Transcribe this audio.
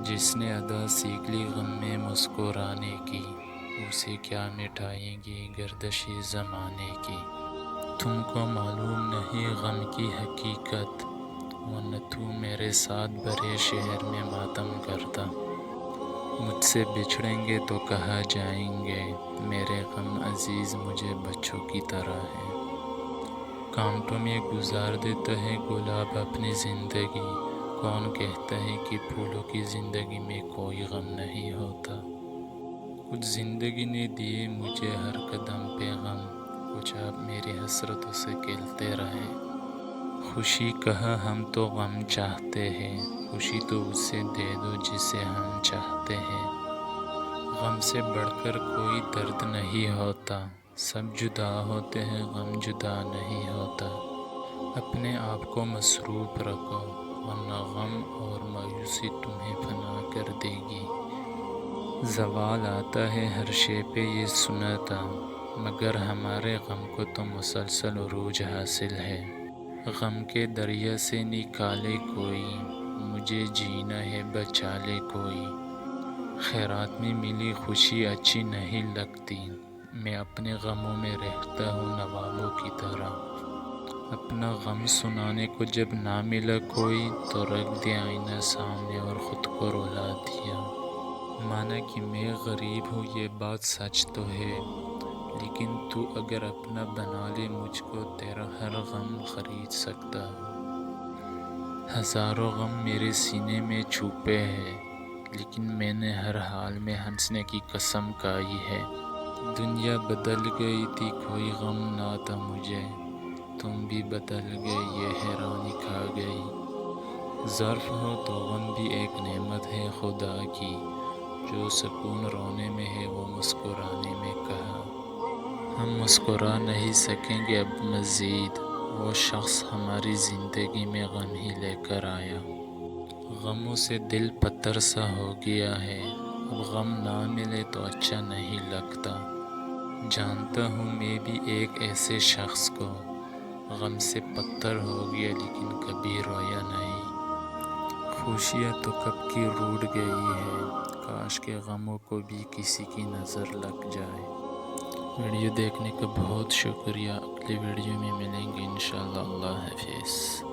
جس نے ادا سیکھ لی غم میں مسکرانے کی، اسے کیا مٹائیں گی گردشِ زمانے کی۔ تم کو معلوم نہیں غم کی حقیقت، ورنہ تو میرے ساتھ بھرے شہر میں ماتم کرتا۔ مجھ سے بچھڑیں گے تو کہا جائیں گے، میرے غم عزیز مجھے بچوں کی طرح ہے۔ کانٹوں میں گزار دیتا ہے گلاب اپنی زندگی، کون کہتا ہے کہ پھولوں کی زندگی میں کوئی غم نہیں ہوتا۔ کچھ زندگی نے دیے مجھے ہر قدم پہ غم، کچھ آپ میری حسرتوں سے کھیلتے رہے۔ خوشی کہا ہم تو غم چاہتے ہیں، خوشی تو اسے دے دو جسے ہم چاہتے ہیں۔ غم سے بڑھ کر کوئی درد نہیں ہوتا، سب جدا ہوتے ہیں غم جدا نہیں ہوتا۔ اپنے آپ کو مصروف رکھو، ورنہ غم اور مایوسی تمہیں فنا کر دے گی۔ زوال آتا ہے ہر شے پہ یہ سنا تھا، مگر ہمارے غم کو تو مسلسل عروج حاصل ہے۔ غم کے دریا سے نکالے کوئی، مجھے جینا ہے بچا لے کوئی۔ خیرات میں ملی خوشی اچھی نہیں لگتی، میں اپنے غموں میں رہتا ہوں نوابوں کی طرح۔ اپنا غم سنانے کو جب نہ ملا کوئی، تو رکھ دیا آئینہ سامنے اور خود کو رلا دیا۔ مانا کہ میں غریب ہوں یہ بات سچ تو ہے، لیکن تو اگر اپنا بنا لے مجھ کو، تیرا ہر غم خرید سکتا ہوں۔ ہزاروں غم میرے سینے میں چھپے ہیں، لیکن میں نے ہر حال میں ہنسنے کی قسم کھائی ہے۔ دنیا بدل گئی تھی کوئی غم نہ تھا مجھے، تم بھی بدل گئے یہ حیرانی کھا گئی۔ ظرف ہو تو غم بھی ایک نعمت ہے خدا کی، جو سکون رونے میں ہے وہ مسکرانے میں کہاں۔ ہم مسکرا نہیں سکیں گے اب مزید، وہ شخص ہماری زندگی میں غم ہی لے کر آیا۔ غموں سے دل پتھر سا ہو گیا ہے، اب غم نہ ملے تو اچھا نہیں لگتا۔ جانتا ہوں میں بھی ایک ایسے شخص کو، غم سے پتھر ہو گیا لیکن کبھی رویا نہیں۔ خوشیاں تو کب کی روٹھ گئی ہے، کاش کے غموں کو بھی کسی کی نظر لگ جائے۔ ویڈیو دیکھنے کا بہت شکریہ، اگلی ویڈیو میں ملیں گے انشاءاللہ۔ اللہ حافظ۔